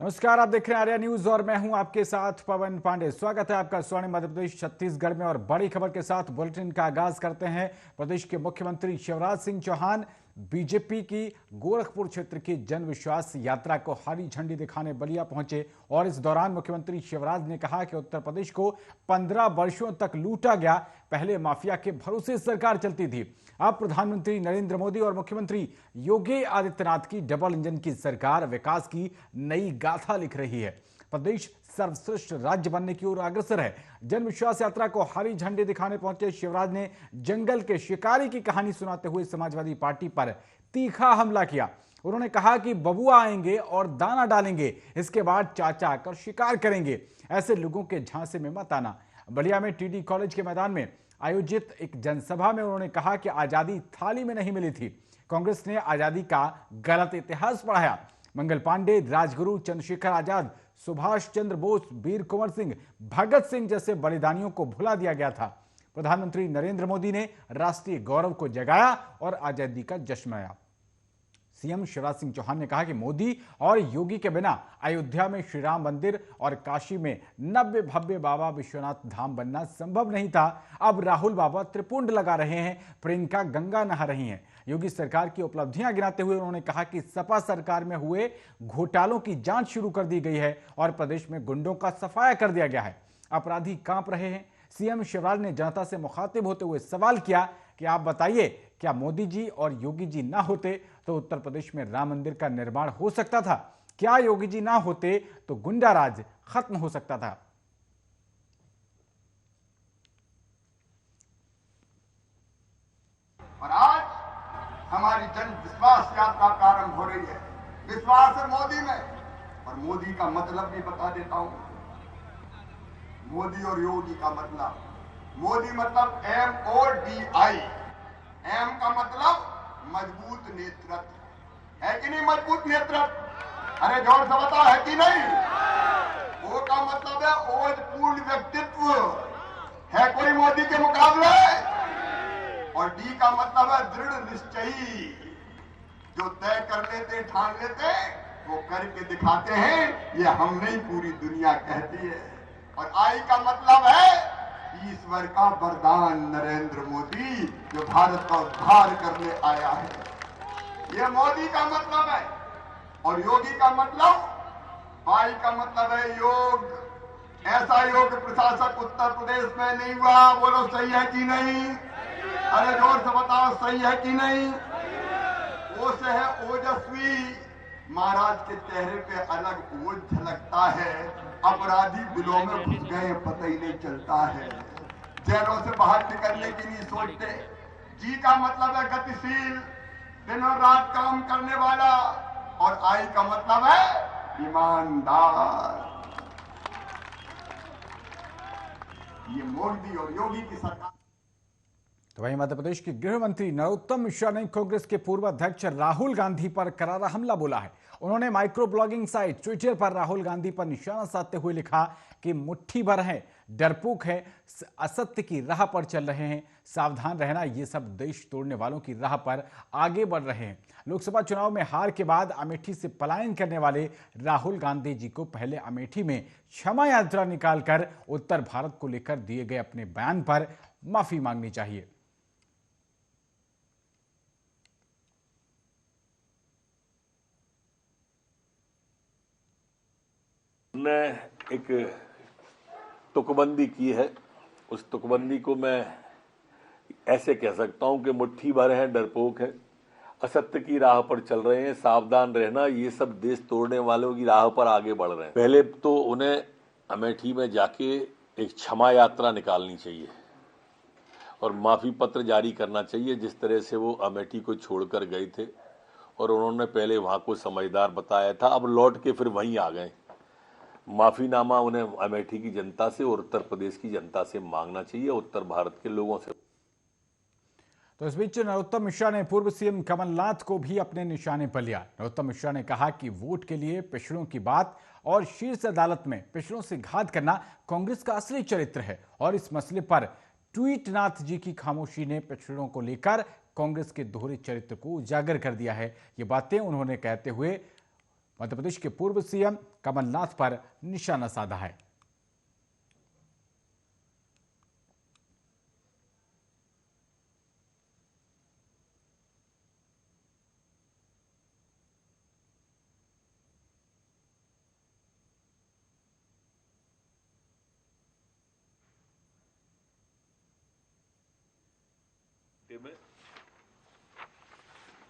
नमस्कार, आप देख रहे हैं आर्या न्यूज और मैं हूं आपके साथ पवन पांडे। स्वागत है आपका स्वर्णिम मध्य प्रदेश छत्तीसगढ़ में। और बड़ी खबर के साथ बुलेटिन का आगाज करते हैं। प्रदेश के मुख्यमंत्री शिवराज सिंह चौहान बीजेपी की गोरखपुर क्षेत्र की जन विश्वास यात्रा को हरी झंडी दिखाने बलिया पहुंचे और इस दौरान मुख्यमंत्री शिवराज ने कहा कि उत्तर प्रदेश को 15 वर्षों तक लूटा गया। पहले माफिया के भरोसे सरकार चलती थी, अब प्रधानमंत्री नरेंद्र मोदी और मुख्यमंत्री योगी आदित्यनाथ की डबल इंजन की सरकार विकास की नई गाथा लिख रही है। प्रदेश सर्वश्रेष्ठ राज्य बनने की ओर अग्रसर है। जन विश्वास यात्रा को हरी झंडी दिखाने पहुंचे शिवराज ने जंगल के शिकारी की कहानी सुनाते हुए समाजवादी पार्टी पर तीखा हमला किया। उन्होंने कहा कि बबुआ आएंगे और दाना डालेंगे, इसके बाद चाचा आकर शिकार करेंगे। ऐसे लोगों के झांसे में मत आना। बलिया में टीडी कॉलेज के मैदान में आयोजित एक जनसभा में उन्होंने कहा कि आजादी थाली में नहीं मिली थी, कांग्रेस ने आजादी का गलत इतिहास पढ़ाया। मंगल पांडे, राजगुरु, चंद्रशेखर आजाद, सुभाष चंद्र बोस, वीर कुंवर सिंह, भगत सिंह जैसे बलिदानियों को भुला दिया गया था। प्रधानमंत्री नरेंद्र मोदी ने राष्ट्रीय गौरव को जगाया और आजादी का जश्न मनाया। सीएम शिवराज सिंह चौहान ने कहा कि मोदी और योगी के बिना अयोध्या में श्री राम मंदिर और काशी में नव्य भव्य बाबा विश्वनाथ धाम बनना संभव नहीं था। अब राहुल बाबा त्रिपुंड लगा रहे हैं, प्रियंका गंगा नहा रही हैं। योगी सरकार की उपलब्धियां गिनाते हुए उन्होंने कहा कि सपा सरकार में हुए घोटालों की जांच शुरू कर दी गई है और प्रदेश में गुंडों का सफाया कर दिया गया है। अपराधी कांप रहे हैं। सीएम शिवराज ने जनता से मुखातिब होते हुए सवाल किया कि आप बताइए, क्या मोदी जी और योगी जी ना होते तो उत्तर प्रदेश में राम मंदिर का निर्माण हो सकता था? क्या योगी जी ना होते तो गुंडा राज खत्म हो सकता था? और आज हमारी जन विश्वास यात्रा प्रारंभ हो रही है। विश्वास है मोदी में, और मोदी का मतलब भी बता देता हूं। मोदी और योगी का मतलब, मोदी मतलब MODI। एम का मतलब मजबूत नेतृत्व है कि नहीं? मजबूत नेतृत्व, अरे जोर से बताओ, है कि नहीं? ओ का मतलब है ओजपूर्ण व्यक्तित्व, है कोई मोदी के मुकाबले? और डी का मतलब है दृढ़ निश्चयी, जो तय कर लेते, ठान लेते, वो करके दिखाते हैं। ये हम नहीं, पूरी दुनिया कहती है। और आई का मतलब है ईश्वर का वरदान नरेंद्र मोदी, जो भारत का उद्धार करने आया है। यह मोदी का मतलब है। और योगी का मतलब, आई का मतलब है योग। ऐसा योग प्रशासक उत्तर प्रदेश में नहीं हुआ। बोलो सही है कि नहीं? अरे जोर से बताओ, सही है कि नहीं? ओ से है ओजस्वी। महाराज के चेहरे पे अलग ओज झलकता है। अपराधी बिलों में घुस गए, पता ही नहीं चलता है। जेलों से बाहर निकलने की नहीं सोचते। जी का मतलब है गतिशील, दिन और रात काम करने वाला। और आई का मतलब है ईमानदार। ये मोदी और योगी की सरकार। तो वहीं मध्य प्रदेश के गृह मंत्री नरोत्तम मिश्रा ने कांग्रेस के पूर्व अध्यक्ष राहुल गांधी पर करारा हमला बोला है। उन्होंने माइक्रो ब्लॉगिंग साइट ट्विटर पर राहुल गांधी पर निशाना साधते हुए लिखा कि मुट्ठी भर है, डरपोक है, असत्य की राह पर चल रहे हैं, सावधान रहना, ये सब देश तोड़ने वालों की राह पर आगे बढ़ रहे हैं। लोकसभा चुनाव में हार के बाद अमेठी से पलायन करने वाले राहुल गांधी जी को पहले अमेठी में क्षमा यात्रा निकालकर उत्तर भारत को लेकर दिए गए अपने बयान पर माफी मांगनी चाहिए। ने एक तुकबंदी की है। उस तुकबंदी को मैं ऐसे कह सकता हूं कि मुट्ठी भर है, डरपोक है, असत्य की राह पर चल रहे हैं, सावधान रहना, ये सब देश तोड़ने वालों की राह पर आगे बढ़ रहे हैं। पहले तो उन्हें अमेठी में जाके एक क्षमा यात्रा निकालनी चाहिए और माफी पत्र जारी करना चाहिए, जिस तरह से वो अमेठी को छोड़कर गए थे और उन्होंने पहले वहां को समझदार बताया था। अब लौट के फिर वहीं आ गए। माफीनामा उन्हें अमेठी की जनता से और उत्तर प्रदेश की जनता से मांगना चाहिए, उत्तर भारत के लोगों से। तो इस बीच नरोत्तम मिश्रा ने पूर्व सीएम कमलनाथ को भी अपने निशाने पर लिया। नरोत्तम मिश्रा ने कहा कि वोट के लिए पिछड़ों की बात और शीर्ष अदालत में पिछड़ों से घात करना कांग्रेस का असली चरित्र है और इस मसले पर ट्वीटनाथ जी की खामोशी ने पिछड़ों को लेकर कांग्रेस के दोहरे चरित्र को उजागर कर दिया है। ये बातें उन्होंने कहते हुए मध्य प्रदेश के पूर्व सीएम कमलनाथ पर निशाना साधा है। में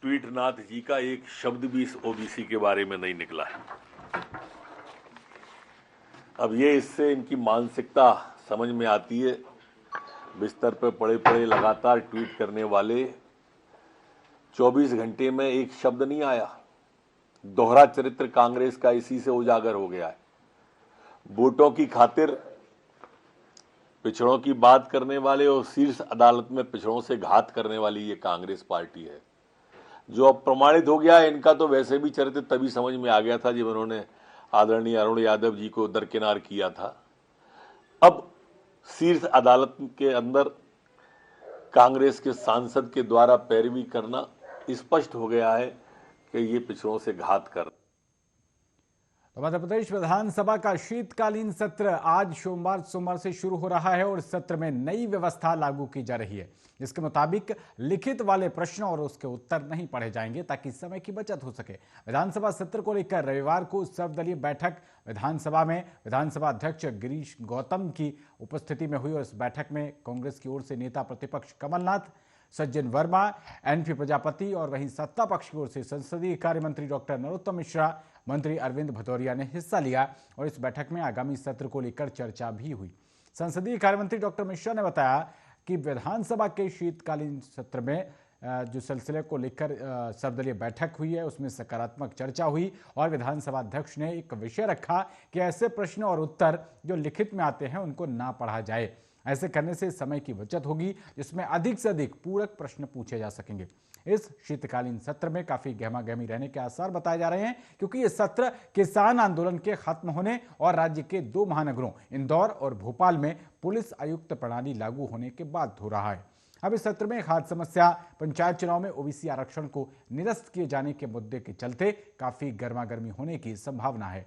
ट्वीटनाथ जी का एक शब्द भी इस ओबीसी के बारे में नहीं निकला है। अब ये इससे इनकी मानसिकता समझ में आती है। बिस्तर पर पड़े पड़े लगातार ट्वीट करने वाले 24 घंटे में एक शब्द नहीं आया। दोहरा चरित्र कांग्रेस का इसी से उजागर हो गया है। वोटों की खातिर पिछड़ों की बात करने वाले और शीर्ष अदालत में पिछड़ों से घात करने वाली ये कांग्रेस पार्टी है, जो अब प्रमाणित हो गया है। इनका तो वैसे भी चरित्र तभी समझ में आ गया था जब उन्होंने आदरणीय अरुण यादव जी को दरकिनार किया था। अब शीर्ष अदालत के अंदर कांग्रेस के सांसद के द्वारा पैरवी करना स्पष्ट हो गया है कि ये पिछड़ों से घात कर। मध्य प्रदेश विधानसभा का शीतकालीन सत्र आज सोमवार से शुरू हो रहा है और सत्र में नई व्यवस्था लागू की जा रही है, जिसके मुताबिक लिखित वाले प्रश्न और उसके उत्तर नहीं पढ़े जाएंगे ताकि समय की बचत हो सके। विधानसभा सत्र को लेकर रविवार को सर्वदलीय बैठक विधानसभा में विधानसभा अध्यक्ष गिरीश गौतम की उपस्थिति में हुई और इस बैठक में कांग्रेस की ओर से नेता प्रतिपक्ष कमलनाथ, सज्जन वर्मा, एनपी प्रजापति और वहीं सत्ता पक्ष की ओर से संसदीय कार्य मंत्री डॉक्टर नरोत्तम मिश्रा, मंत्री अरविंद भदौरिया ने हिस्सा लिया और इस बैठक में आगामी सत्र को लेकर चर्चा भी हुई। संसदीय कार्य मंत्री डॉक्टर मिश्रा ने बताया कि विधानसभा के शीतकालीन सत्र में जो सिलसिले को लेकर सर्वदलीय बैठक हुई है उसमें सकारात्मक चर्चा हुई और विधानसभा अध्यक्ष ने एक विषय रखा कि ऐसे प्रश्न और उत्तर जो लिखित में आते हैं उनको ना पढ़ा जाए। ऐसे करने से समय की बचत होगी, जिसमें अधिक से अधिक पूरक प्रश्न पूछे जा सकेंगे। इस शीतकालीन सत्र में काफी गहमागहमी रहने के आसार बताए जा रहे हैं, क्योंकि ये सत्र किसान आंदोलन के खत्म होने और राज्य के 2 महानगरों इंदौर और भोपाल में पुलिस आयुक्त प्रणाली लागू होने के बाद हो रहा है। अब इस सत्र में खाद्य समस्या, पंचायत चुनाव में ओबीसी आरक्षण को निरस्त किए जाने के मुद्दे के चलते काफी गर्मागर्मी होने की संभावना है।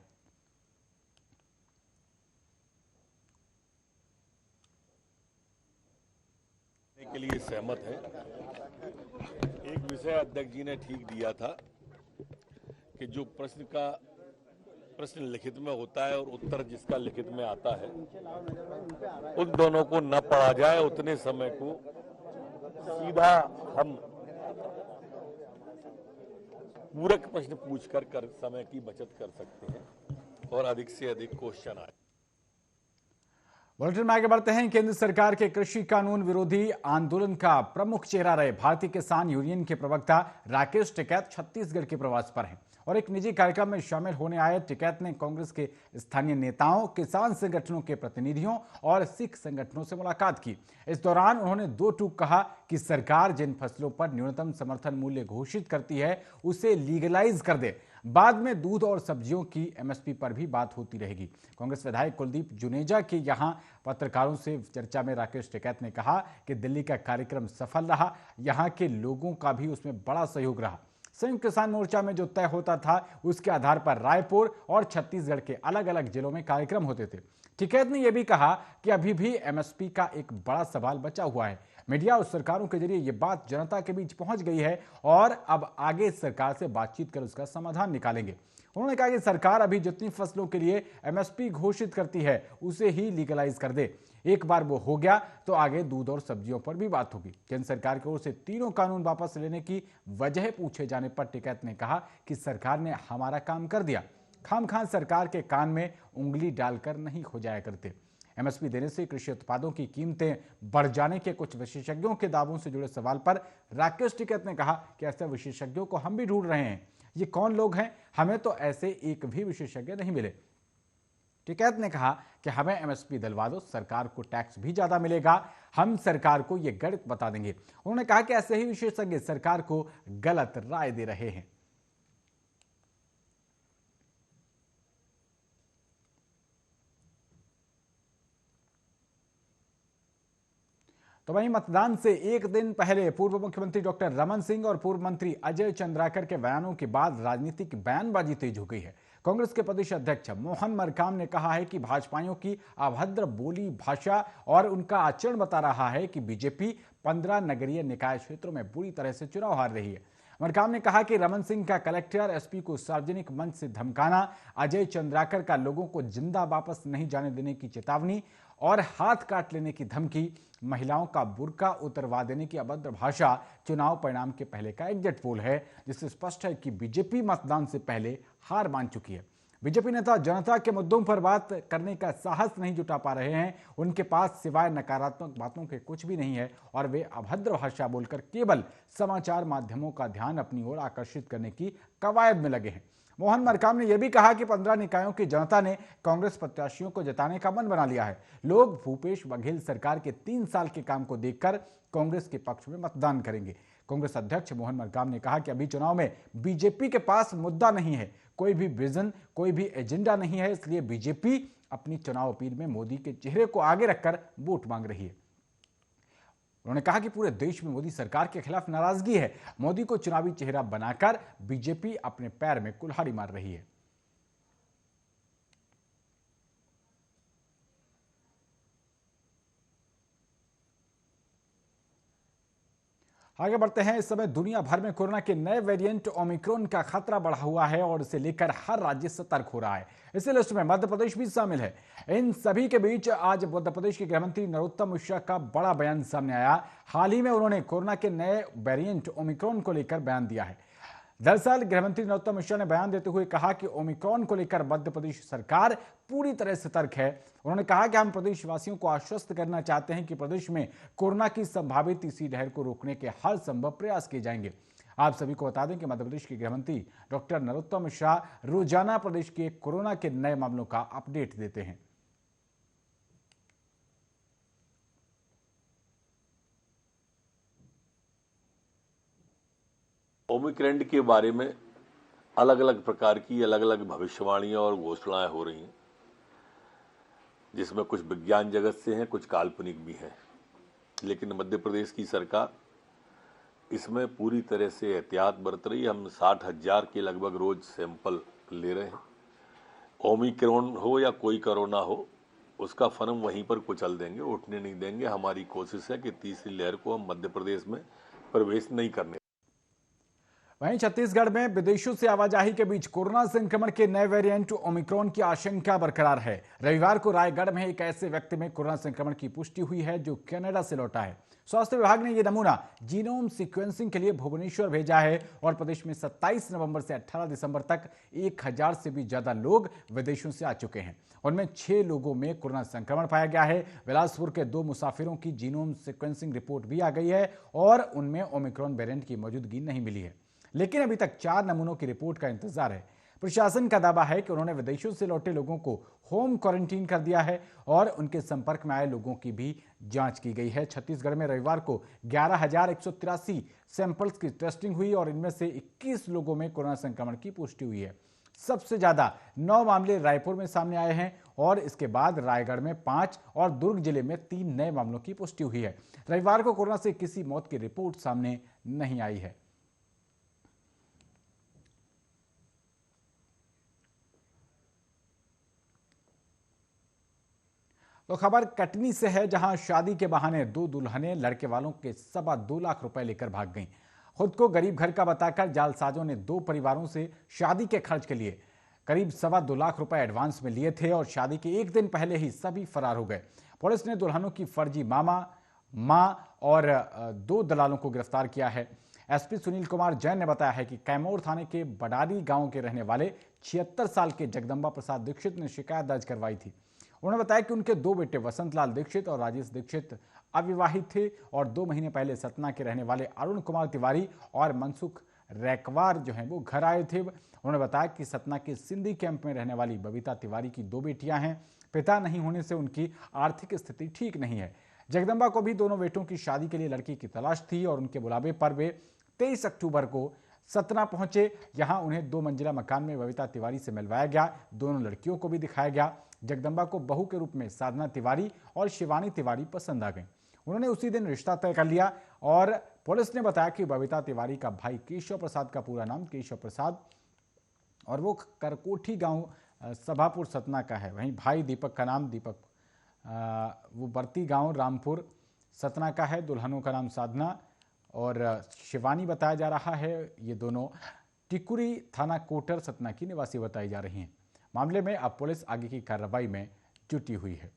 के लिए सहमत है। एक विषय अध्यक्ष जी ने ठीक दिया था कि जो प्रश्न लिखित में होता है और उत्तर जिसका लिखित में आता है, उन दोनों को न पढ़ा जाए। उतने समय को सीधा हम पूरक प्रश्न पूछकर समय की बचत कर सकते हैं और अधिक से अधिक क्वेश्चन आए। बुलेटिन में आगे बढ़ते हैं। केंद्र सरकार के कृषि कानून विरोधी आंदोलन का प्रमुख चेहरा रहे भारतीय किसान यूनियन के प्रवक्ता राकेश टिकैत छत्तीसगढ़ के प्रवास पर हैं और एक निजी कार्यक्रम में शामिल होने आए टिकैत ने कांग्रेस के स्थानीय नेताओं, किसान संगठनों के प्रतिनिधियों और सिख संगठनों से मुलाकात की। इस दौरान उन्होंने 2 टूक कहा कि सरकार जिन फसलों पर न्यूनतम समर्थन मूल्य घोषित करती है उसे लीगलाइज कर दे। बाद में दूध और सब्जियों की एमएसपी पर भी बात होती रहेगी। कांग्रेस विधायक कुलदीप जुनेजा के यहां पत्रकारों से चर्चा में राकेश टिकैत ने कहा कि दिल्ली का कार्यक्रम सफल रहा, यहां के लोगों का भी उसमें बड़ा सहयोग रहा। संयुक्त किसान मोर्चा में जो तय होता था उसके आधार पर रायपुर और छत्तीसगढ़ के अलग अलग जिलों में कार्यक्रम होते थे। टिकैत ने यह भी कहा कि अभी भी एमएसपी का एक बड़ा सवाल बचा हुआ है। मीडिया और सरकारों के जरिए यह बात जनता के बीच पहुंच गई है और अब आगे सरकार से बातचीत कर उसका समाधान निकालेंगे। उन्होंने कहा कि सरकार अभी जितनी फसलों के लिए एमएसपी घोषित करती है उसे ही लीगलाइज कर दे। एक बार वो हो गया तो आगे दूध और सब्जियों पर भी बात होगी। केंद्र सरकार की ओर से तीनों कानून वापस लेने की वजह पूछे जाने पर टिकैत ने कहा कि सरकार ने हमारा काम कर दिया, खामखां सरकार के कान में उंगली डालकर नहीं हो जाया करते। एमएसपी देने से कृषि उत्पादों की कीमतें बढ़ जाने के कुछ विशेषज्ञों के दावों से जुड़े सवाल पर राकेश टिकैत ने कहा कि ऐसे विशेषज्ञों को हम भी ढूंढ रहे हैं। ये कौन लोग हैं? हमें तो ऐसे एक भी विशेषज्ञ नहीं मिले। टिकैत ने कहा कि हमें एमएसपी दिलवा दो, सरकार को टैक्स भी ज्यादा मिलेगा, हम सरकार को यह गणित बता देंगे। उन्होंने कहा कि ऐसे ही विशेषज्ञ सरकार को गलत राय दे रहे हैं। तो वहीं मतदान से एक दिन पहले पूर्व मुख्यमंत्री डॉक्टर रमन सिंह और पूर्व मंत्री अजय चंद्राकर के बयानों के बाद राजनीतिक बयानबाजी तेज हो गई है। कांग्रेस के प्रदेश अध्यक्ष मोहन मरकाम ने कहा है कि भाजपाइयों की अभद्र बोली भाषा और उनका आचरण बता रहा है कि बीजेपी 15 नगरीय निकाय क्षेत्रों में बुरी तरह से चुनाव हार रही है। मरकाम ने कहा कि रमन सिंह का कलेक्टर एसपी को सार्वजनिक मंच से धमकाना, अजय चंद्राकर का लोगों को जिंदा वापस नहीं जाने देने की चेतावनी और हाथ काट लेने की धमकी, महिलाओं का बुर्का उतरवा देने की अभद्र भाषा चुनाव परिणाम के पहले का एग्जिट पोल है, जिससे स्पष्ट है कि बीजेपी मतदान से पहले हार मान चुकी है। बीजेपी नेता जनता के मुद्दों पर बात करने का साहस नहीं जुटा पा रहे हैं। उनके पास सिवाय नकारात्मक बातों के कुछ भी नहीं है और वे अभद्र भाषा बोलकर केवल समाचार माध्यमों का ध्यान अपनी ओर आकर्षित करने की कवायद में लगे हैं। मोहन मरकाम ने यह भी कहा कि 15 निकायों की जनता ने कांग्रेस प्रत्याशियों को जिताने का मन बना लिया है। लोग भूपेश बघेल सरकार के 3 साल के काम को देखकर कांग्रेस के पक्ष में मतदान करेंगे। कांग्रेस अध्यक्ष मोहन मरकाम ने कहा कि अभी चुनाव में बीजेपी के पास मुद्दा नहीं है, कोई भी विजन, कोई भी एजेंडा नहीं है, इसलिए बीजेपी अपनी चुनाव अपील में मोदी के चेहरे को आगे रखकर वोट मांग रही है। उन्होंने कहा कि पूरे देश में मोदी सरकार के खिलाफ नाराजगी है। मोदी को चुनावी चेहरा बनाकर बीजेपी अपने पैर में कुल्हाड़ी मार रही है। आगे बढ़ते हैं। इस समय दुनिया भर में कोरोना के नए वेरिएंट ओमिक्रॉन का खतरा बढ़ा हुआ है और इसे लेकर हर राज्य सतर्क हो रहा है। इसी लिस्ट में मध्य प्रदेश भी शामिल है। इन सभी के बीच आज मध्य प्रदेश के गृह मंत्री नरोत्तम मिश्रा का बड़ा बयान सामने आया। हाल ही में उन्होंने कोरोना के नए वेरिएंट ओमिक्रॉन को लेकर बयान दिया है। दरअसल गृह मंत्री नरोत्तम मिश्रा ने बयान देते हुए कहा कि ओमिक्रॉन को लेकर मध्य प्रदेश सरकार पूरी तरह सतर्क है। उन्होंने कहा कि हम प्रदेशवासियों को आश्वस्त करना चाहते हैं कि प्रदेश में कोरोना की संभावित तीसरी लहर को रोकने के हर संभव प्रयास किए जाएंगे। आप सभी को बता दें कि मध्य प्रदेश के गृह मंत्री डॉक्टर नरोत्तम मिश्रा रोजाना प्रदेश के कोरोना के नए मामलों का अपडेट देते हैं। ओमिक्रॉन के बारे में अलग अलग प्रकार की अलग अलग भविष्यवाणियां और घोषणाएं हो रही हैं, जिसमें कुछ विज्ञान जगत से हैं, कुछ काल्पनिक भी हैं। लेकिन मध्य प्रदेश की सरकार इसमें पूरी तरह से एहतियात बरत रही है। हम 60,000 के लगभग रोज सैंपल ले रहे हैं। ओमिक्रॉन हो या कोई कोरोना हो, उसका फर्म वहीं पर कुचल देंगे, उठने नहीं देंगे। हमारी कोशिश है कि तीसरी लहर को हम मध्य प्रदेश में प्रवेश नहीं करने। वहीं छत्तीसगढ़ में विदेशों से आवाजाही के बीच कोरोना संक्रमण के नए वेरिएंट ओमिक्रॉन की आशंका बरकरार है। रविवार को रायगढ़ में एक ऐसे व्यक्ति में कोरोना संक्रमण की पुष्टि हुई है जो कनाडा से लौटा है। स्वास्थ्य विभाग ने यह नमूना जीनोम सीक्वेंसिंग के लिए भुवनेश्वर भेजा है और प्रदेश में 27 नवंबर से 18 दिसंबर तक 1000 से भी ज्यादा लोग विदेशों से आ चुके हैं। उनमें 6 लोगों में कोरोना संक्रमण पाया गया है। बिलासपुर के 2 मुसाफिरों की जीनोम सीक्वेंसिंग रिपोर्ट भी आ गई है और उनमें ओमिक्रॉन वेरिएंट की मौजूदगी नहीं मिली है, लेकिन अभी तक 4 नमूनों की रिपोर्ट का इंतजार है। प्रशासन का दावा है कि उन्होंने विदेशों से लौटे लोगों को होम क्वारंटीन कर दिया है और उनके संपर्क में आए लोगों की भी जांच की गई है। छत्तीसगढ़ में रविवार को 11,183 सैंपल्स की टेस्टिंग हुई और इनमें से 21 लोगों में कोरोना संक्रमण की पुष्टि हुई है। सबसे ज्यादा 9 मामले रायपुर में सामने आए हैं और इसके बाद रायगढ़ में 5 और दुर्ग जिले में 3 नए मामलों की पुष्टि हुई है। रविवार को कोरोना से किसी मौत की रिपोर्ट सामने नहीं आई है। तो खबर कटनी से है, जहां शादी के बहाने 2 दुल्हनें लड़के वालों के 2.25 लाख रुपए लेकर भाग गईं। खुद को गरीब घर का बताकर जालसाजों ने 2 परिवारों से शादी के खर्च के लिए करीब 2.25 लाख रुपए एडवांस में लिए थे और शादी के एक दिन पहले ही सभी फरार हो गए। पुलिस ने दुल्हनों की फर्जी मामा, मां और 2 दलालों को गिरफ्तार किया है। एसपी सुनील कुमार जैन ने बताया है कि कैमूर थाने के बडारी गांव के रहने वाले 76 साल के जगदम्बा प्रसाद दीक्षित ने शिकायत दर्ज करवाई थी। उन्होंने बताया कि उनके 2 बेटे वसंत लाल दीक्षित और राजेश दीक्षित अविवाहित थे और 2 महीने पहले सतना के रहने वाले अरुण कुमार तिवारी और मनसुख रैकवार जो हैं वो घर आए थे। उन्होंने बताया कि सतना के सिंधी कैंप में रहने वाली बबीता तिवारी की 2 बेटियां हैं। पिता नहीं होने से उनकी आर्थिक स्थिति ठीक नहीं है। जगदम्बा को भी दोनों बेटों की शादी के लिए लड़की की तलाश थी और उनके बुलावे पर वे 23 अक्टूबर को सतना पहुंचे। यहां उन्हें 2 मंजिला मकान में बबीता तिवारी से मिलवाया गया। दोनों लड़कियों को भी दिखाया गया। जगदम्बा को बहू के रूप में साधना तिवारी और शिवानी तिवारी पसंद आ गई। उन्होंने उसी दिन रिश्ता तय कर लिया और पुलिस ने बताया कि बबीता तिवारी का भाई केशव प्रसाद का पूरा नाम केशव प्रसाद और वो करकोठी गांव सभापुर सतना का है। वहीं भाई दीपक का नाम दीपक वो बरती गांव रामपुर सतना का है। दुल्हनों का नाम साधना और शिवानी बताया जा रहा है। ये दोनों टिकुरी थाना कोटर सतना की निवासी बताई जा रही हैं। मामले में अब पुलिस आगे की कार्रवाई में जुटी हुई है।